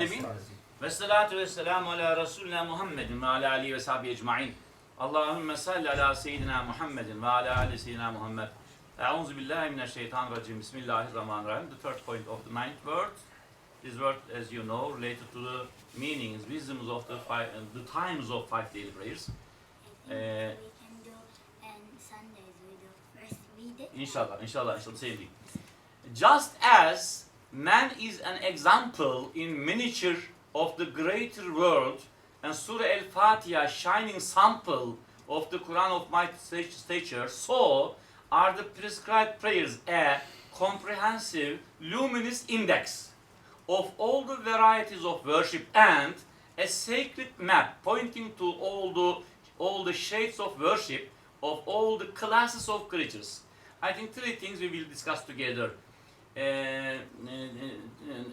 Ve salatu ve selamu ala Resulina Muhammedin ve ala alihi ve sahbihi ecma'in. Allahümme salli ala seyyidina Muhammedin ve ala ali seyyidina Muhammed. Eûzu billahi mineşşeytanirracim. Bismillahirrahmanirrahim. The third point of the ninth word. This word, as you know, related to the meanings, wisdoms of the times of five daily prayers. We can do Sundays with the first read it. İnşallah, same thing. Just as man is an example in miniature of the greater world, and Surah Al-Fatiha shining sample of the Quran of mighty stature, so are the prescribed prayers a comprehensive, luminous index of all the varieties of worship and a sacred map pointing to all the shades of worship of all the classes of creatures. I think three things we will discuss together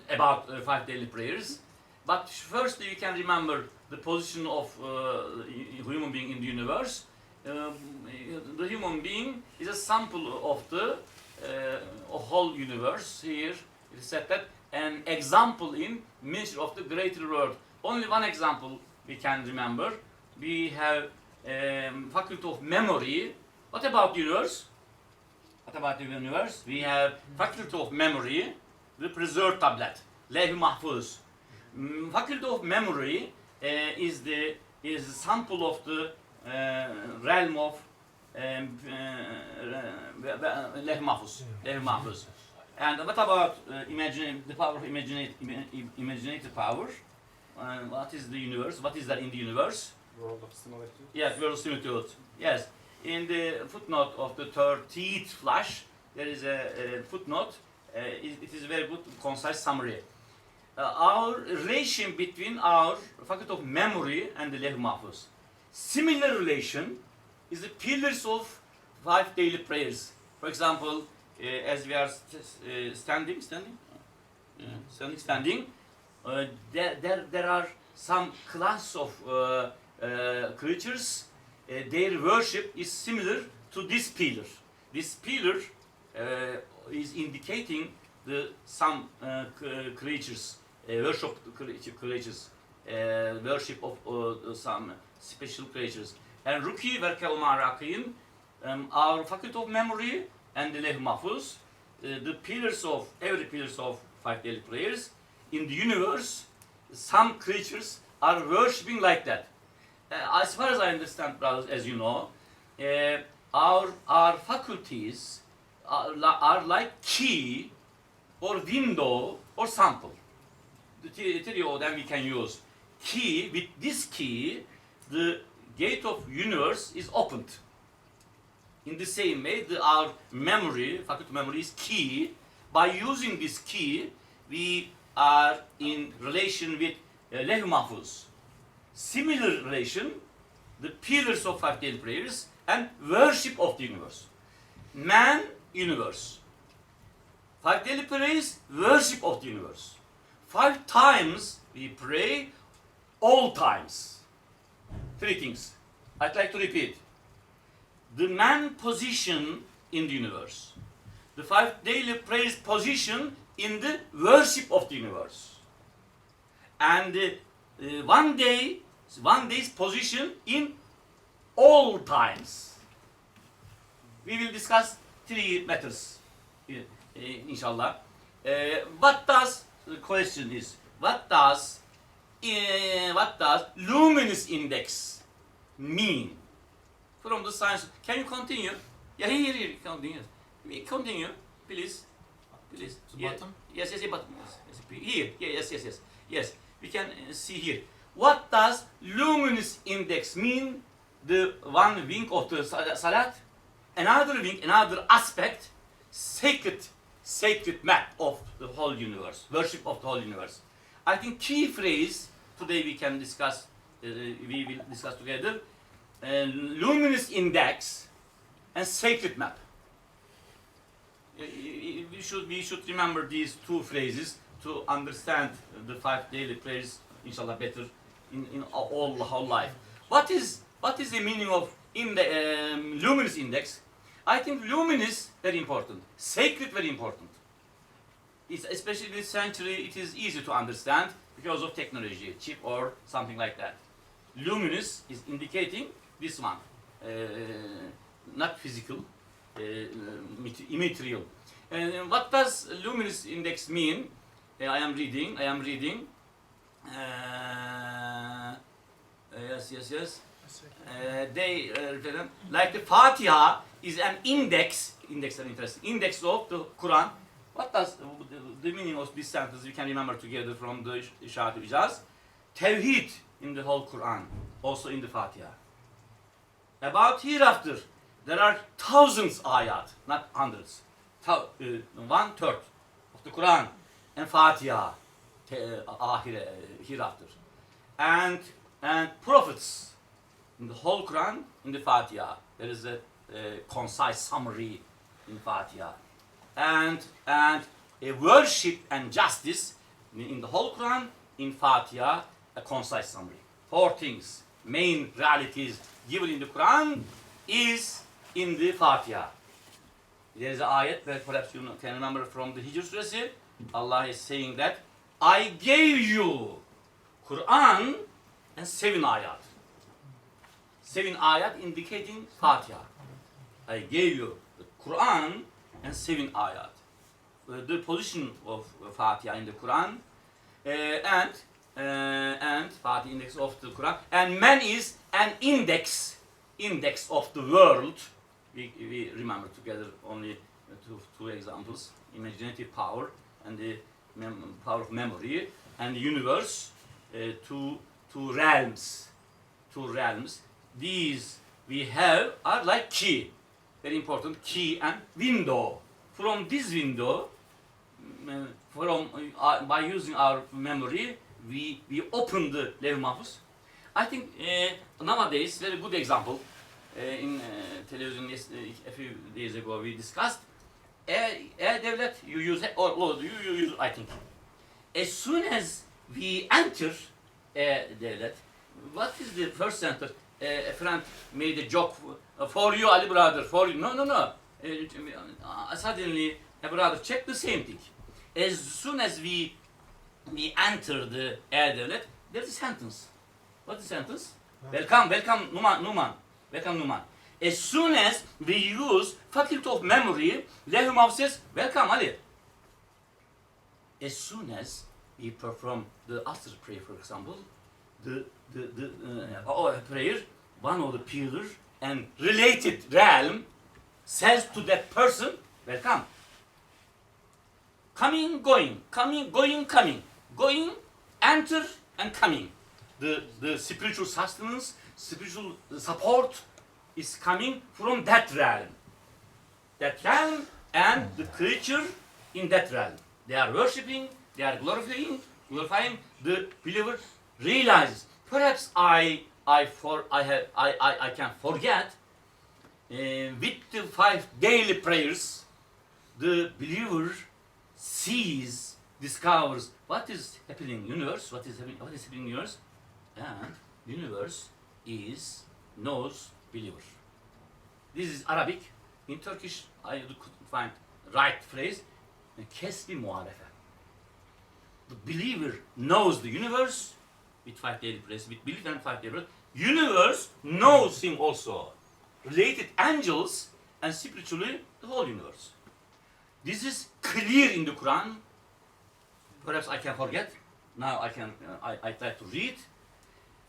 about five daily prayers. But firstly, you can remember the position of human being in the universe. The human being is a sample of the whole universe. Here it is said that an example in miniature of the greater world. Only one example we can remember. We have faculty of memory. What about the universe? What about the universe? We have faculty of memory, the preserved tablet, Levh-i Mahfuz. Faculty of memory is the sample of the realm of Levh-i Mahfuz. Levh-i Mahfuz. And what about the power of imaginative power? What is the universe? What is that in the universe? World of similitude. Yes, world of similitude. Yes. In the footnote of the 13th flash, there is a footnote. It is a very good, concise summary. Our relation between our faculty of memory and the Levh-i Mahfuz. Similar relation is the pillars of five daily prayers. For example, as we are standing, there are some class of creatures. Their worship is similar to this pillar. This pillar is indicating some creatures, worship creatures, worship of some special creatures. And Ruki Verkel Ma'rakin, our faculty of memory and the Levh-i Mahfuz, the pillars of every pillars of five daily prayers in the universe, some creatures are worshipping like that. As far as I understand, brothers, as you know, our faculties are like key or window or sample. The three of them we can use. Key, with this key, the gate of universe is opened. In the same way, our memory, faculty memory is key. By using this key, we are in relation with Levh-i Mahfuz. Similar relation, the pillars of five daily prayers and worship of the universe. Man, universe. Five daily prayers, worship of the universe. 5 times we pray, all times. Three things. I'd like to repeat. The man position in the universe. The five daily prayers position in the worship of the universe. And one day's position in all times. We will discuss 3 matters, inshallah. The question is, what does luminous index mean? From the science, can you continue? Yeah, here, continue, please. To bottom? Yes, bottom. Here, yes. We can see here. What does luminous index mean? The one wing of the salat, another wing, another aspect, sacred map of the whole universe, worship of the whole universe. I think key phrase today we will discuss together, luminous index and sacred map. We should remember these 2 phrases to understand the 5 daily prayers, inshallah, better in all the whole life. What is the meaning of luminous index? I think luminous very important, sacred very important. Especially this century, it is easy to understand. because of technology, chip or something like that. Luminous is indicating this one, not physical, immaterial. And what does luminous index mean? I am reading. Yes. They like the Fatiha is an index. Index are interesting. Index of the Quran. What does the meaning of this sentence? We can remember together from the Isharat Ijaz. Tawheed in the whole Quran, also in the Fatiha. About hereafter, there are thousands ayat, not hundreds. 1/3 of the Quran and Fatiha hereafter. And prophets in the whole Quran, in the Fatiha. There is a concise summary in Fatiha. And a worship and justice in the whole Quran, in Fatiha, a concise summary. 4 things, main realities given in the Quran is in the Fatiha. There is an ayat that perhaps you can remember from the Hijr Surah. Allah is saying that I gave you Quran and 7 ayat. 7 ayat indicating Fatiha. I gave you the Quran and 7 ayat. The position of Fatiha in the Quran and Fatiha index of the Quran. And man is an index of the world. We remember together only two examples: imaginative power and the power of memory, and the universe. Two realms. These we have are like key, very important key and window. From this window, by using our memory, we open the Levh Mahfuz. I think nowadays, very good example, in television a few days ago we discussed, devlet you use, or you use, I think. As soon as we enter devlet, what is the first sentence? A friend made a joke for you, Ali brother, for you. No. Suddenly, a brother checked the same thing. As soon as we enter the devlet, there's a sentence. What's the sentence? Welcome, Numan. Welcome, Numan. As soon as we use faculty of memory, Levh Mahfuz says, welcome, Ali. As soon as we perform the Asr prayer, for example, the prayer, one of the pillars and related realm says to that person, welcome. Coming, going, enter and coming. The spiritual sustenance, spiritual support is coming from that realm. That realm and the creature in that realm. They are worshipping, they are glorifying. The believer realizes. Perhaps I can forget. With the 5 daily prayers, the believer sees, discovers what is happening in the universe, what is happening in the universe, and universe knows believer. This is Arabic. In Turkish, I couldn't find right phrase. Kesbi muharefe. The believer knows the universe with 5 daily prayers, with belief and 5 daily prayers. Universe knows him also. Related angels and spiritually the whole universe. This is clear in the Quran. Perhaps I can forget. Now I try to read.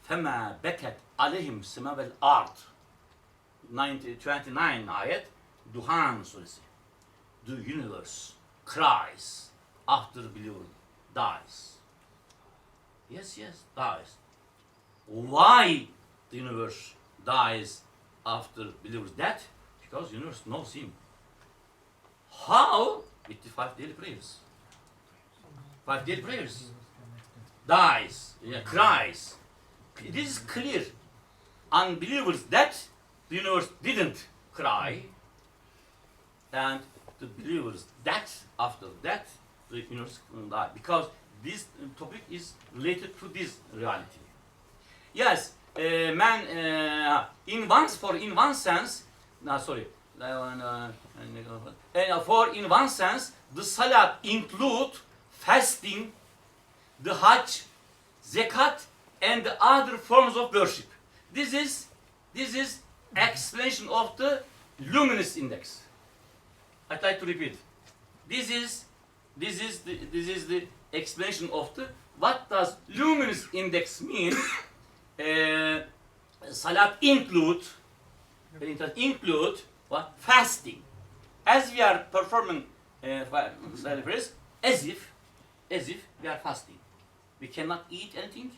فَمَا بَكَتْ عَلَيْهِمْ سِمَا وَالْأَرْضِ 29 ayet, Duhan suresi. The universe cries after the believer dies. Yes, dies. Why the universe dies after believer's death? Because the universe knows him. How? With the 5 daily prayers. 5 daily prayers. Dies, cries. This is clear. Unbelievers' death, the universe didn't cry. And the believer's death, after death, the universe died. Because this topic is related to this reality. Yes, man, in one sense, the salat include fasting, the hajj zakat, and the other forms of worship. This is explanation of the luminous index. I'd like to repeat. This is the explanation of the what does luminous index mean. Salat include what? Fasting. As we are performing Salat prayers, as if we are fasting. We cannot eat anything.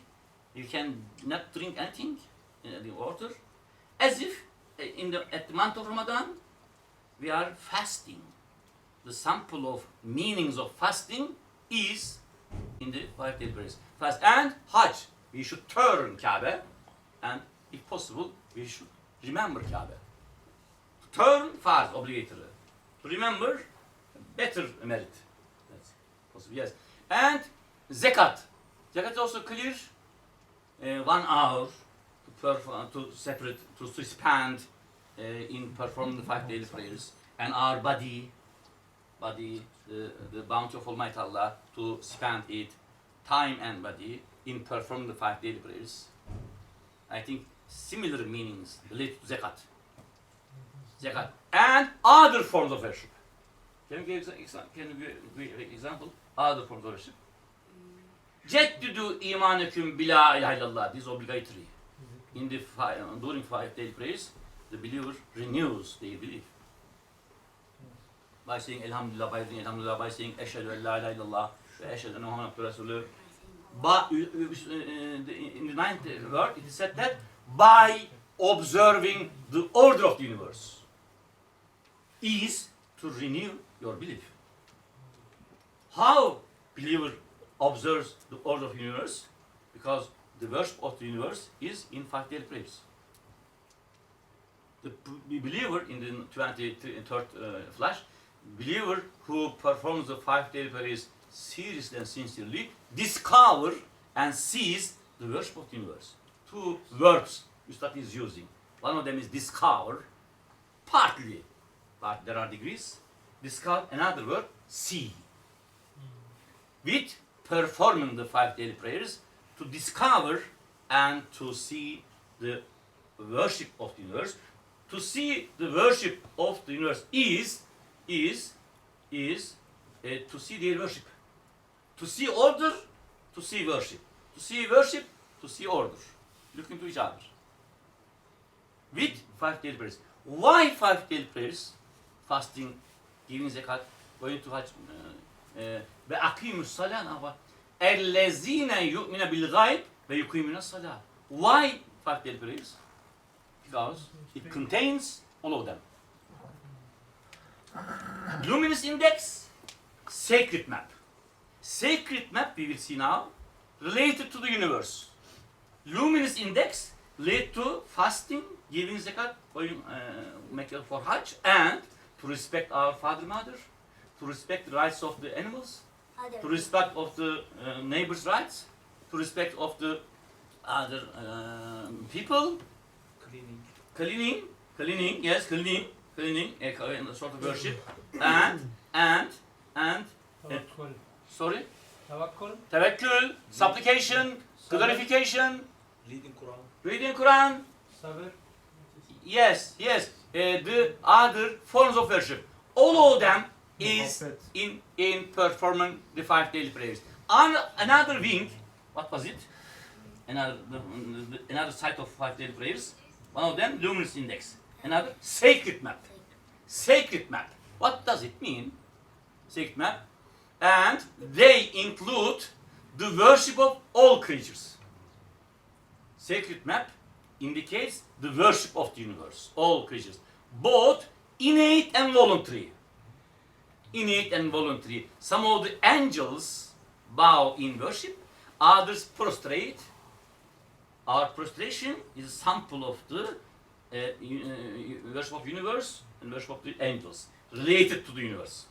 You cannot drink anything, the water. As if at the month of Ramadan, we are fasting. The sample of meanings of fasting is in the 5 daily prayers. Fast and Hajj. We should turn Kaaba, and if possible, we should remember Kaaba. Turn farz, obligatory. To remember, better merit. That's possible, yes. And zakat. Zakat is also clear. 1 hour to spend in performing the 5 daily prayers, and our body, the bounty of Almighty Allah, to spend it, time and body, in performing the 5 daily prayers. I think similar meanings related to zakat, and other forms of worship. Can you give example? Other forms of worship. Ceddidu imaneküm bila ilahe illallah. This is obligatory. In the during 5 daily prayers, the believer renews their belief by saying Elhamdülillah, by saying Eşhedü en la ilahe illallah ve eşhedü enne Muhammeden Resulü. In the 9th word, it is said that by observing the order of the universe is to renew your belief. How believer observes the order of the universe? Because the worship of the universe is in 5 daily prayers. The believer in the 23rd flash, believer who performs the 5 daily prayers seriously and sincerely, discover and sees the worship of the universe. 2 verbs Ustad is using. One of them is discover, partly, but there are degrees. Discover, another word, see. With performing the 5 daily prayers, to discover and to see the worship of the universe. To see the worship of the universe is to see their worship. To see order, to see worship. To see worship, to see order. Look into each other. With 5 daily prayers. Why 5 daily prayers? Fasting, giving zakat, going to Hajj. Ve akimus salat. Ellezine yu'mine bil gayb ve yukimune salat. Why 5 daily prayers? Because it contains all of them. Luminous index, sacred map. Sacred map, we will see now, related to the universe. Luminous index related to fasting, giving zakat, making for Hajj, and to respect our father, mother, to respect the rights of the animals, to respect of the neighbors' rights, to respect of the other people. Cleaning, yes, cleaning, a sort of worship, and sorry, tawakkul, supplication, glorification, reading Quran, yes, the other forms of worship. All of them is in performing the 5 daily prayers. On another wing, what was it? Another side of 5 daily prayers. One of them, luminous index. Another, sacred map. Sacred map. What does it mean? Sacred map. And they include the worship of all creatures. Sacred map indicates the worship of the universe, all creatures. Both innate and voluntary. Innate and voluntary. Some of the angels bow in worship, others prostrate. Our prostration is a sample of the worship of the universe and worship of the angels related to the universe.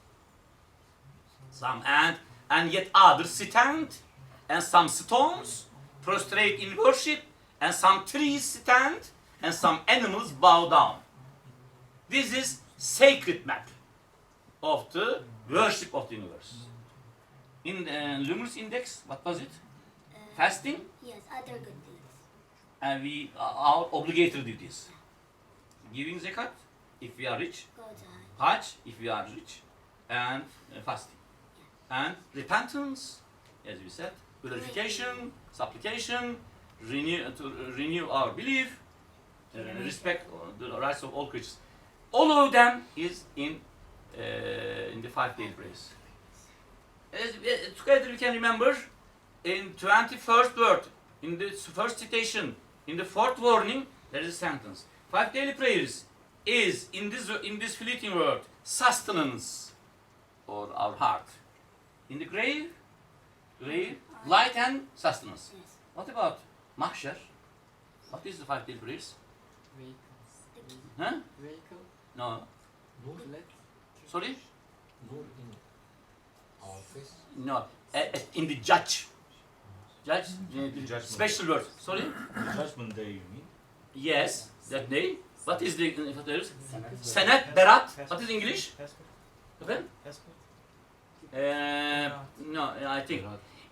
Some and yet others stand, and some stones prostrate in worship, and some trees stand, and some animals bow down. This is sacred map of the worship of the universe. In the luminous index, what was it? fasting, Yes, other good deeds. and we our obligatory duties. Giving zakat, if we are rich, Go to Hajj. Hajj, if we are rich, and fasting. And repentance, as we said, purification, supplication, to renew our belief, respect the rights of all creatures. All of them is in the 5 daily prayers. Together we can remember in 21st word, in the first citation, in the 4th warning, there is a sentence. 5 daily prayers is in this fleeting word sustenance or our heart. In the grave, light and sustenance. Yes. What about mahshar? What is the 5 daily prayers? Vehicles. Huh? Vehicle. No. Nur let. Sorry? Nur in our face. No. In the judge. Judge? Judgment. Special word. Sorry? Judgment Day, you mean? Yes, that day. What is the what else? Senet, berat. What is English? Okay? No, I think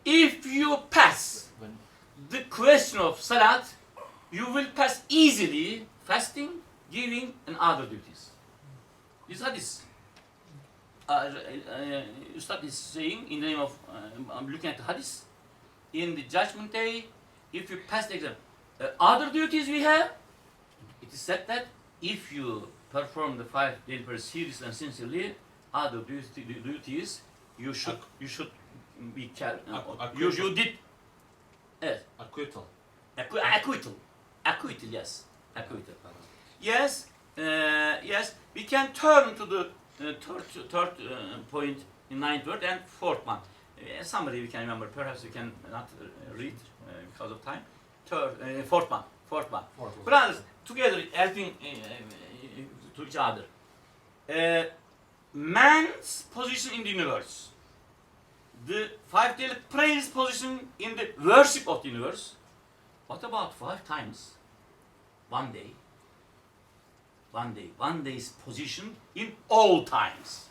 if you pass When the question of salat, you will pass easily fasting, giving, and other duties. This hadith. Ustad is saying in the name of, I'm looking at the hadith, in the judgment day, if you pass the exam, other duties we have, it is said that if you perform the 5 daily prayers seriously and sincerely, other duties you should be you did acquittal. acquittal, yes, acquittal. Yes, yes, we can turn to the third point in 9th word and 4th one. Somebody we can remember, perhaps we can not read because of time. 4th one. Brothers, together helping to each other. Man's position in the universe. The 5 daily prayers position in the worship of the universe. What about 5 times? 1 day. 1 day. 1 day's position in all times.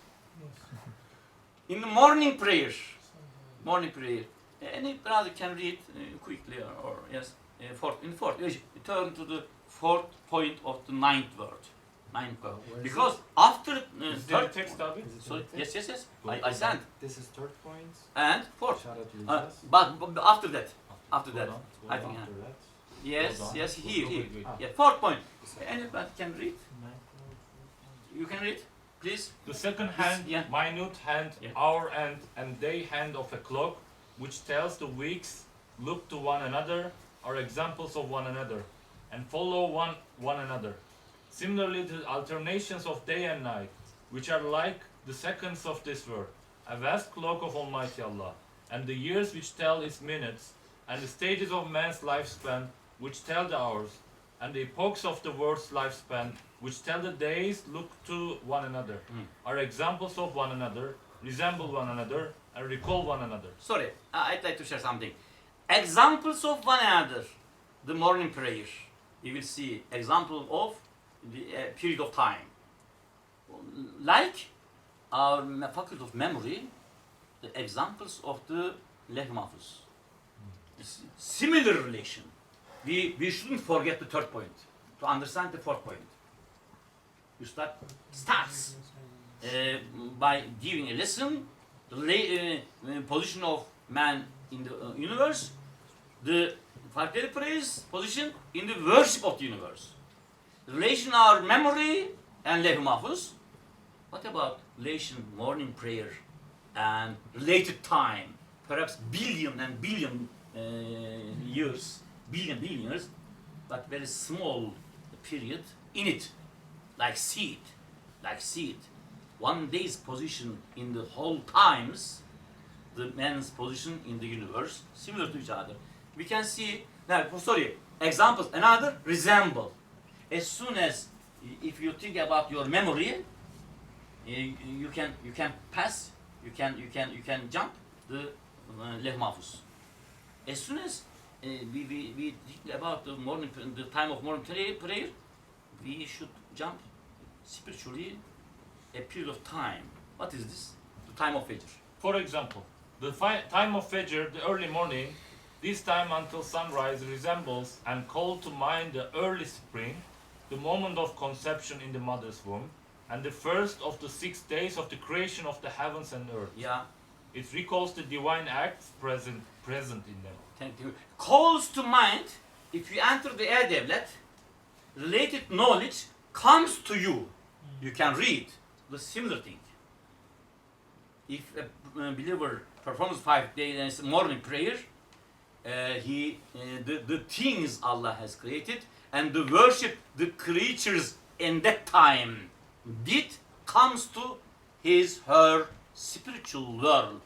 In the morning prayer. Any brother can read quickly or yes. In the 4th. Turn to the 4th point of the 9th word. Because after Is there a third, text of it? sorry, yes. I sent. This is 3rd point. And 4th. Shout out to But after that, I think. After that. Yes, Hold on. yes, here. Ah. Yeah, 4th point. Anybody can read? You can read, please. The second hand, Yeah. minute hand, Yeah. hour hand, and day hand of a clock, which tells the weeks, look to one another, are examples of one another, and follow one another. Similarly, the alternations of day and night, which are like the seconds of this world, a vast clock of Almighty Allah, and the years which tell its minutes, and the stages of man's lifespan, which tell the hours, and the epochs of the world's lifespan, which tell the days, look to one another, are examples of one another, resemble one another, and recall one another. Sorry, I'd like to share something. Examples of one another. The morning prayer. You will see example of the period of time. Like our faculty of memory, the examples of the Leh Mahfuz. Similar relation. We shouldn't forget the 3rd point to understand the 4th point. You starts by giving a lesson, the position of man in the universe, the 5 daily prayers position in the worship of the universe. Relation our memory and Leh Mahfuz. What about relation morning prayer and related time? Perhaps billion and billion years, billion years, but very small period in it, like seed. 1 day's position in the whole times, the man's position in the universe, similar to each other. We can see, examples, another, resemble. As soon as, if you think about your memory, you can pass, you can jump the Leh Mahfuz. As soon as we think about the time of morning prayer, we should jump spiritually a period of time. What is this? The time of Fajr. For example, the time of Fajr, the early morning, This time until sunrise resembles and call to mind the early spring, the moment of conception in the mother's womb, and the first of the 6 days of the creation of the heavens and earth. Yeah. It recalls the divine acts present in them. Thank you. Calls to mind, if you enter the air devlet, related knowledge comes to you. You can read the similar thing. If a believer performs 5 days morning prayer, the things Allah has created and the worship the creatures in that time did comes to her spiritual world.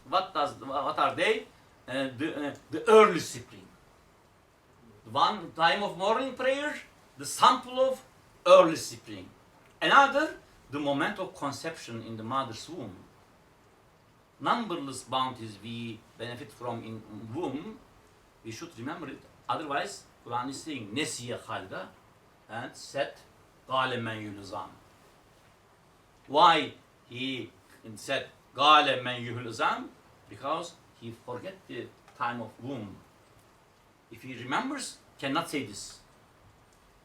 What are they? The early spring. One time of morning prayer, the sample of early spring. Another, the moment of conception in the mother's womb. Numberless bounties we benefit from in womb, we should remember it. Otherwise, Quran is saying, Nesiye halda and set Gale men yuluzan. Why he said Gale men yuluzan? Because he forget the time of womb. If he remembers, cannot say this.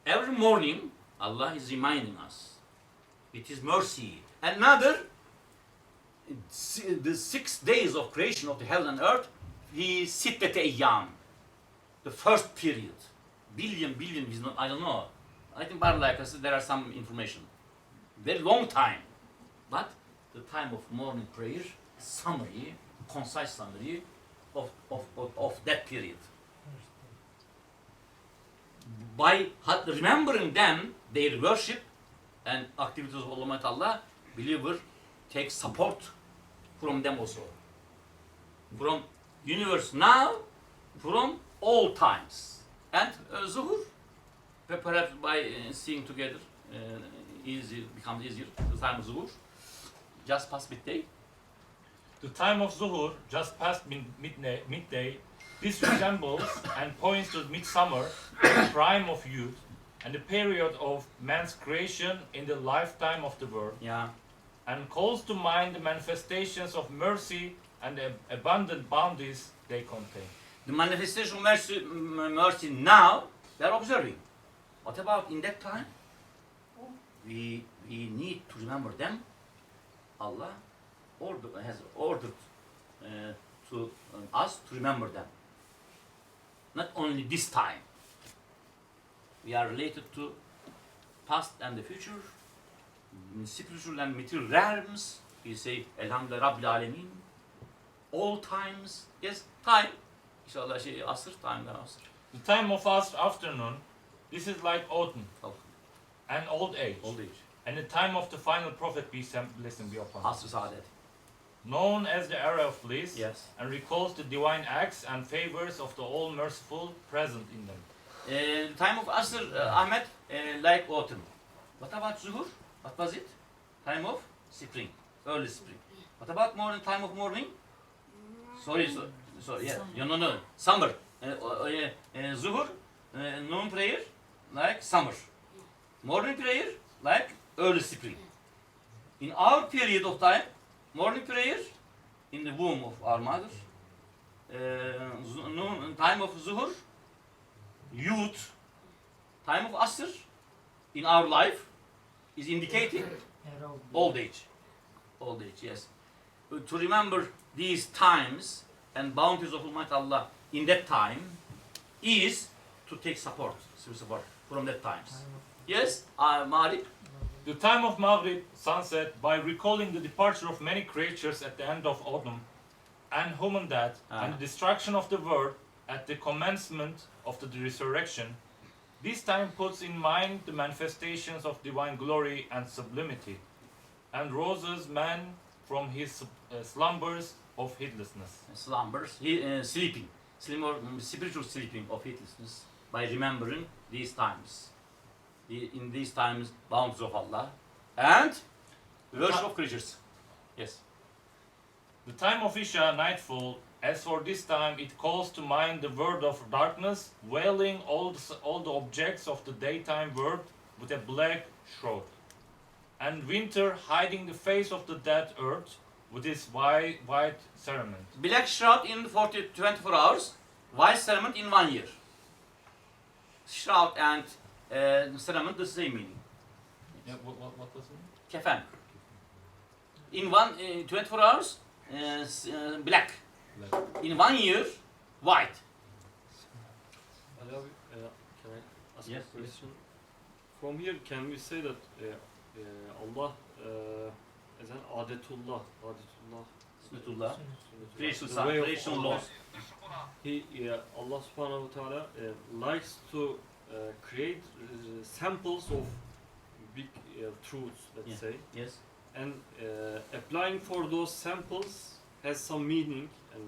Every morning, Allah is reminding us with His mercy. Another, the 6 days of creation of the heaven and earth, He sittet eyyam, the first period. Billion, is not, I don't know. I think like I said, there are some information. Very long time. But the time of morning prayer, summary, concise summary of that period. By remembering them, their worship and activities of Almighty Allah, believer takes support from them also. From universe now, from all times. And Zuhur, perhaps by seeing together, becomes easier. The time of Zuhur, just past midday. The time of Zuhur, just past midday, this resembles and points to midsummer, the prime of youth, and the period of man's creation in the lifetime of the world, Yeah. and calls to mind the manifestations of mercy and the abundant bounties they contain. The manifestation of mercy now, they are observing. What about in that time? We need to remember them. Allah has ordered to us to remember them. Not only this time. We are related to past and the future, spiritual and material realms. We say, Elhamdülillah Rabbil Alemin. All times. Yes, time. İnşallah asr, time asr. The time of afternoon, this is like autumn and old age. Old age. And the time of the final prophet, peace and blessing be upon him. Asr Saadet. Known as the era of bliss, Yes. and recalls the divine acts and favors of the all-merciful present in them. The time of Asr, Ahmed, like autumn. What about Zuhur? What was it? Time of spring, early spring. What about morning? Time of morning? Sorry, yeah, no. Summer. Zuhur, noon prayer, like summer. Morning prayer, like early spring. In our period of time, morning prayer, in the womb of our mother. Time of Zuhur, youth. Time of Asr, in our life, is indicating old age. Old age, yes. To remember these times and bounties of Almighty Allah in that time is to take support from that times. Yes, Mari? The time of Maghrib, sunset, by recalling the departure of many creatures at the end of autumn, and human death, and the destruction of the world at the commencement of the resurrection, this time puts in mind the manifestations of divine glory and sublimity, and rouses man from his slumbers of heedlessness. Slumbers, sleeping, spiritual sleeping of heedlessness by remembering these times. In these times, bounties of Allah and the worship of creatures. Yes. The time of Isha, nightfall, as for this time, it calls to mind the world of darkness, veiling all the objects of the daytime world with a black shroud, and winter hiding the face of the dead earth with its white cerement. Black shroud in 24 hours, white ceremony in 1 year. Shroud and ceremony the same meaning. Yeah, what was it? Kefen. In 24 hours, black. Like, In 1 year, white. Ali abi, can I ask Yes, a question? From here, can we say that Allah as an adetullah, Sunnatullah. sunnetullah, Creation, the way of creation Allah, laws. Allah subhanahu wa ta'ala likes to create samples of big truths, let's Yeah. say, Yes. and applying for those samples has some meaning, and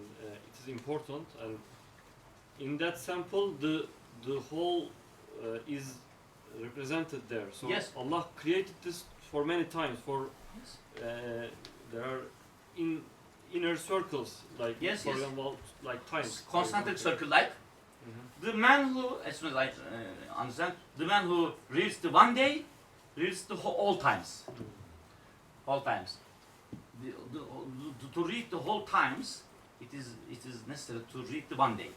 it is important, and in that sample the whole is represented there. So Yes. Allah created this for many times. For Yes. there are inner circles, like Yes, for yes. example, like times. Concentric circle like. Mhm. The man who, as soon as I understand, the man who reads the 1 day, reads the all times. All times. To read the whole times, it is necessary to read the 1 day.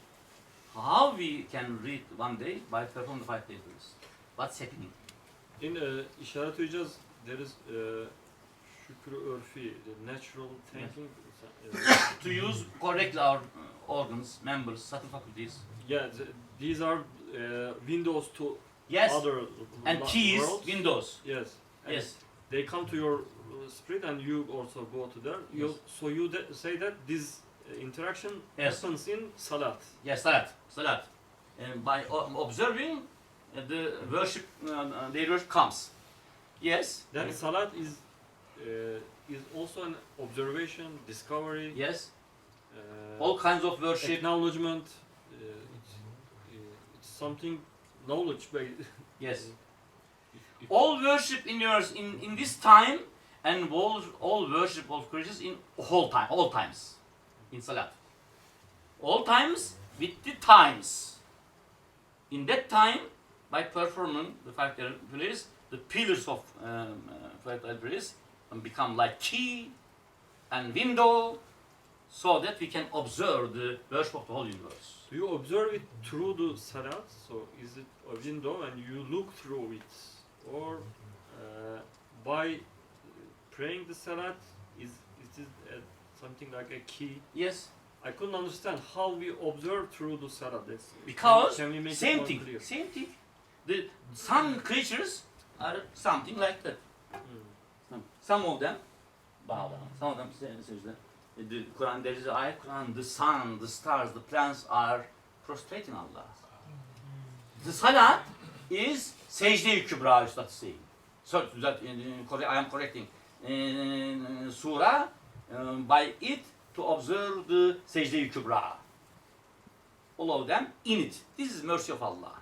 How we can read 1 day? By performing the 5 days. What's happening? In işaret-i icaz, there is şükrü örfi, the natural thinking. To use correctly our organs, members, subtle faculties. Yeah, these are windows to Yes. other And keys, worlds. windows. Yes. And Yes. they come to your spirit, and you also go to there. Yes. So you say that this interaction Yes. happens in salat. Yes, salat. Salat. And by observing the worship, their worship comes. Yes. Then salat is also an observation, discovery, Yes. uh, All kinds of worship. acknowledgement. It's something knowledge based. Yes. All worship in yours in this time, and all worship of creatures in all times, in salat. All times with the times. In that time, by performing the 5 pillars, the pillars of 5 pillars become like key and window, so that we can observe the worship of the whole universe. Do you observe it through the salat? So is it a window and you look through it, or by praying the salat is it something like a key? Yes. I couldn't understand how we observe through the salat. Because can we make it same more thing, clear? same thing. Some creatures are something like that. Some of them bow down. Some of them say, the Quran, there is an ayat, Quran, the sun, the stars, the plants are prostrating Allah. The salat is secde-i kübra, Üstad is saying. So that I am correcting. Surah, by it to observe the secde-i kübra. All of them in it. This is mercy of Allah.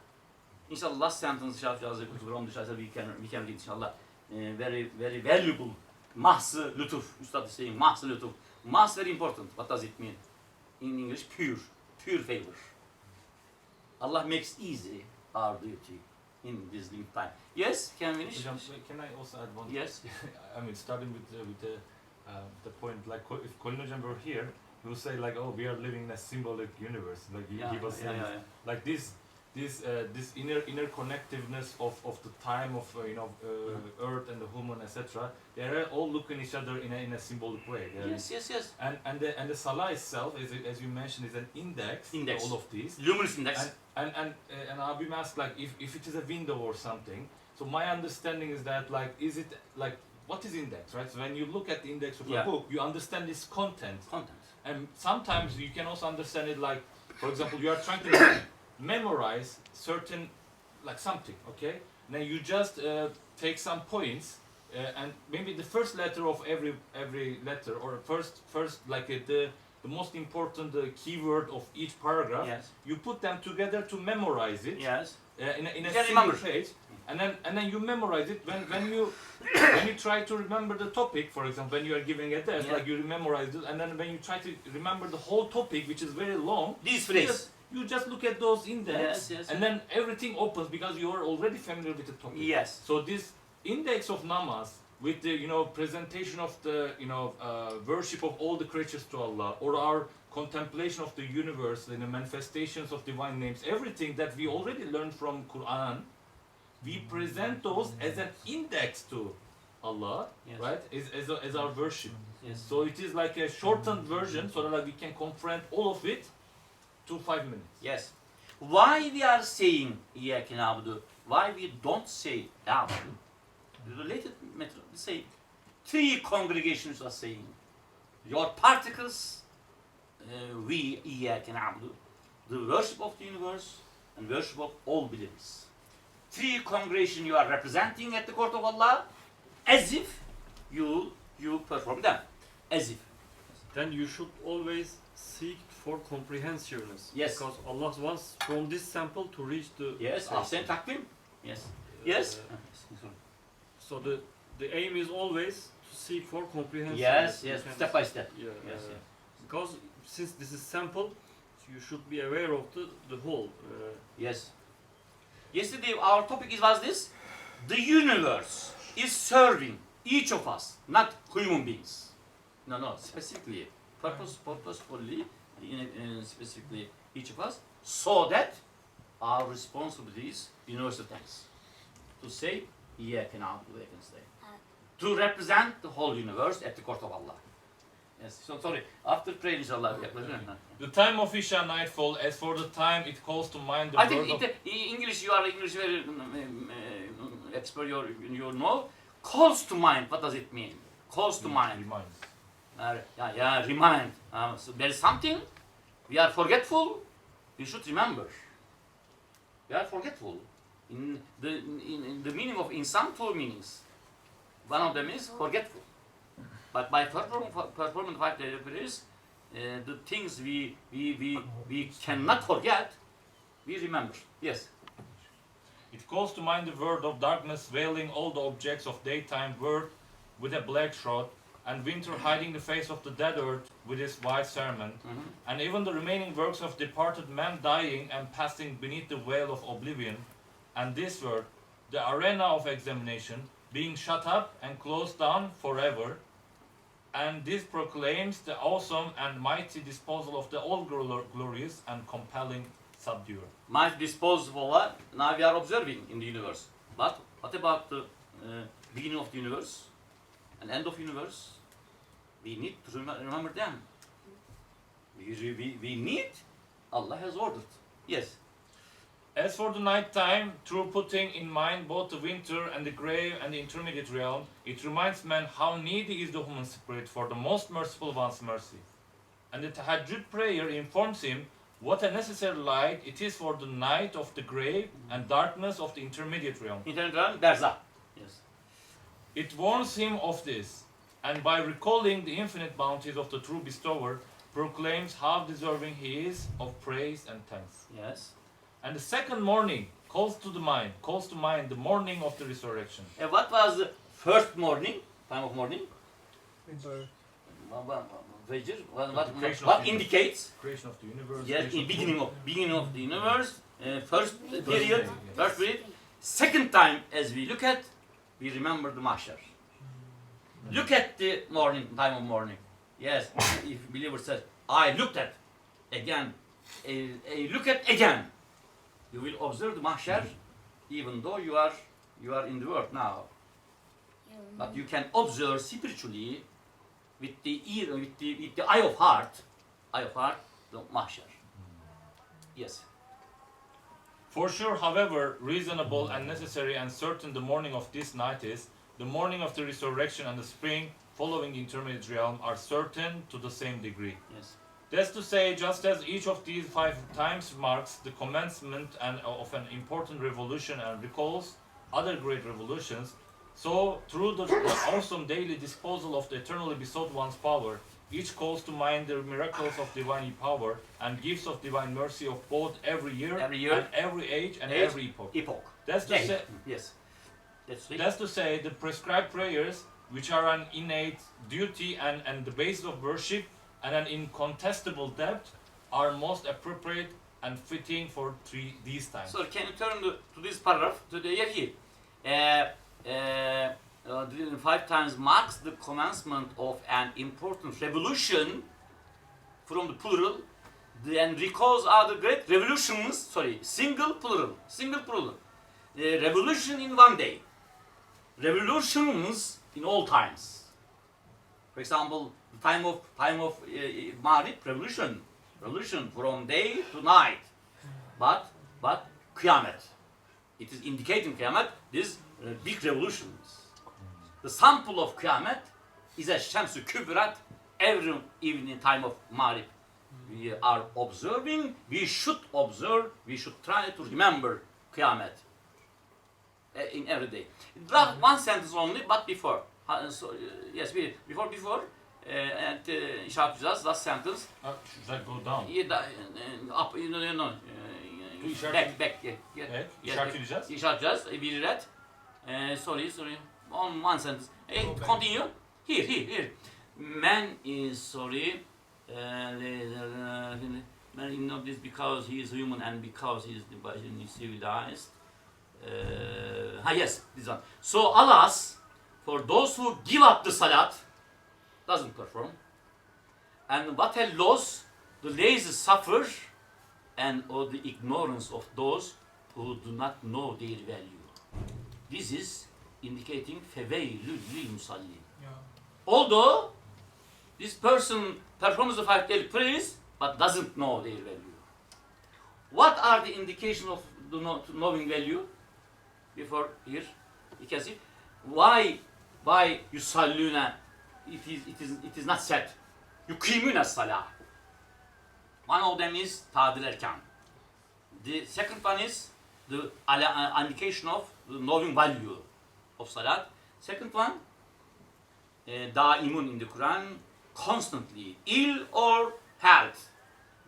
Inshallah, last sentence, we can read, inshallah. Very, very valuable. Mahs-ı lütuf, Üstad is saying, mahs-ı lütuf. Mahs very important. What does it mean? In English, pure favor. Allah makes easy our duty in this limited time. Yes, can we finish? Can I also add one? Yes. I mean, starting with the point, like if Colin Hocam were here, he would say like, oh, we are living in a symbolic universe. Like he was saying, like this inner connectiveness of the time of Earth and the human, etc. They are all looking each other in a symbolic way. Yes. And the Salah itself, as you mentioned, is an index. Index. All of these. Luminous index. And Abim asked like if it is a window or something. So my understanding is that like is it like what is index, right? So when you look at the index of a book, you understand its content. And sometimes you can also understand it like, for example, you are trying to memorize certain like something, okay? Now you just take some points and maybe the first letter of every letter, or first like the most important keyword of each paragraph. Yes. You put them together to memorize it. Yes. In a single page, and then you memorize it when you try to remember the topic. For example, when you are giving a test, like you memorize it, and then when you try to remember the whole topic, which is very long, This phrase. you just look at those index, Yes. and then everything opens because you are already familiar with the topic. Yes. So this index of namaz with the presentation of the worship of all the creatures to Allah, or our contemplation of the universe, the manifestations of divine names, everything that we already learned from Quran, we present those as an index to Allah, Yes. right? As our worship. Yes. So it is like a shortened version, so that like we can comprehend all of it to 5 minutes. Yes. Why we are saying İyyâke na'budu? Why we don't say na'budu? Related method. We say three congregations are saying your particles, we İyyâke na'budu, the worship of the universe and worship of all believers. Three congregations you are representing at the court of Allah, as if you perform them, as if. Then you should always seek for comprehensiveness. Yes. Because Allah wants from this sample to reach the. Yes, ahsen takvim. Yes. Yes. So the aim is always to seek for comprehensiveness. Yes, You yes, can- step by step. Yeah, Yes, yes. Because since this is sample, you should be aware of the whole. Yes. Yesterday our topic was this: the universe is serving each of us, not human beings. No, specifically, purposefully, specifically each of us, so that our responsibility is universal thanks. To say, İyyâke na'budu ve iyyâke nestaîn. To represent the whole universe at the court of Allah. Yes. So sorry. After prayer, inshallah. The time of Isha nightfall, as for the time it calls to mind the I word think of... English, you are English very expert, you know. Calls to mind, what does it mean? Calls to mind. Reminds. Yeah, remind. So there is something, we are forgetful, we should remember. We are forgetful. In the meaning of insan, two meanings. One of them is forgetful. But by performing 5 daily prayers, the things we cannot forget, we remember. Yes. It calls to mind the word of darkness veiling all the objects of daytime, word with a black shroud, and winter hiding the face of the dead earth with its white cerement, and even the remaining works of departed men dying and passing beneath the veil of oblivion, and this word, the arena of examination, being shut up and closed down forever, and this proclaims the awesome and mighty disposal of the all-glorious and compelling subduer. My disposal, now we are observing in the universe. But what about the beginning of the universe and end of universe? We need to remember them. We need, Allah has ordered. Yes. As for the night time, through putting in mind both the winter and the grave and the intermediate realm, it reminds man how needy is the human spirit for the most merciful one's mercy. And the tahajjud prayer informs him what a necessary light it is for the night of the grave and darkness of the intermediate realm. Internet realm, Berza. Yes. It warns him of this, and by recalling the infinite bounties of the true bestower, proclaims how deserving he is of praise and thanks. Yes. And the second morning calls to mind the morning of the resurrection. What was the first morning, time of morning? Fajr. creation of What the indicates? Creation of the universe. Yes, creation in of beginning of the universe, first period, period, first period. Second time, as we look at, we remember the mahshar. Look at the morning, time of morning. Yes, if believer says, I looked at again, look at again. You will observe the mahshar, even though you are in the world now. But you can observe spiritually with the ear, with the eye of heart, the mahshar. Yes. For sure, however, reasonable and necessary and certain the morning of this night is, the morning of the resurrection and the spring following the intermediate realm are certain to the same degree. Yes. That's to say, just as each of these 5 times marks the commencement of an important revolution and recalls other great revolutions, so through the awesome daily disposal of the eternally bestowed one's power, each calls to mind the miracles of divine power and gifts of divine mercy of both every year and every age and every epoch. That's to say, yes. that's to say, the prescribed prayers, which are an innate duty and the basis of worship and an incontestable depth, are most appropriate and fitting for these times. So can you turn to this paragraph, to the here? 5 times marks the commencement of an important revolution from the plural, and recalls other great revolutions, single plural. Revolution in one day. Revolutions in all times. For example, the time of Maghrib, revolution from day to night. But Qiyamah, it is indicating Qiyamah, these big revolutions. The sample of Qiyamah is a Shamsu Kübrat every evening time of Maghrib. We are observing, we should observe, we should try to remember Qiyamah in every day. One sentence only, but before. Yes, before, and inşaat yapacağız, last sentence. Should I go down? Up, no. Back. İşaretleyeceğiz. İşaretleyeceğiz. Bir red. Sorry. One sentence. Continue. Here. Man is sorry. Man is not this because he is human and because he is civilized. Yes, this one. So alas, for those who give up the salat, doesn't perform, and what a loss the lazy suffer, and or the ignorance of those who do not know their value. This is indicating feveilül lil musallin. Although this person performs the 5 daily prayers but doesn't know their value. What are the indications of the knowing value? Before here, you can see why yusalluna. It is not said. Yukimuna salah. One of them is tadil erkan. The second one is the indication of the knowing value of salat. Second one, daimun in the Quran, constantly, ill or health,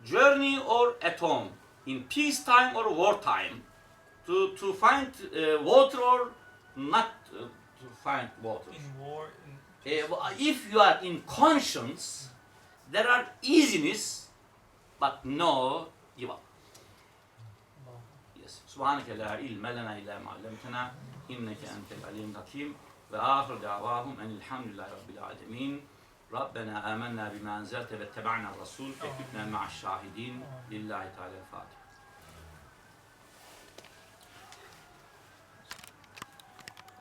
journey or at home, in peacetime or wartime, to find water or not to find water. In war, If you are in conscience, there are easiness, but no give up. Yes. Subhaneke la ilme lena illa ma allamtana inneke entel alim hakim ve ahir davahum enilhamdülillahi rabbil alemin. Rabbena amennâ bima enzelte ve teba'na rasul fekübna ma'aş şahidin lillahi teala Fatiha.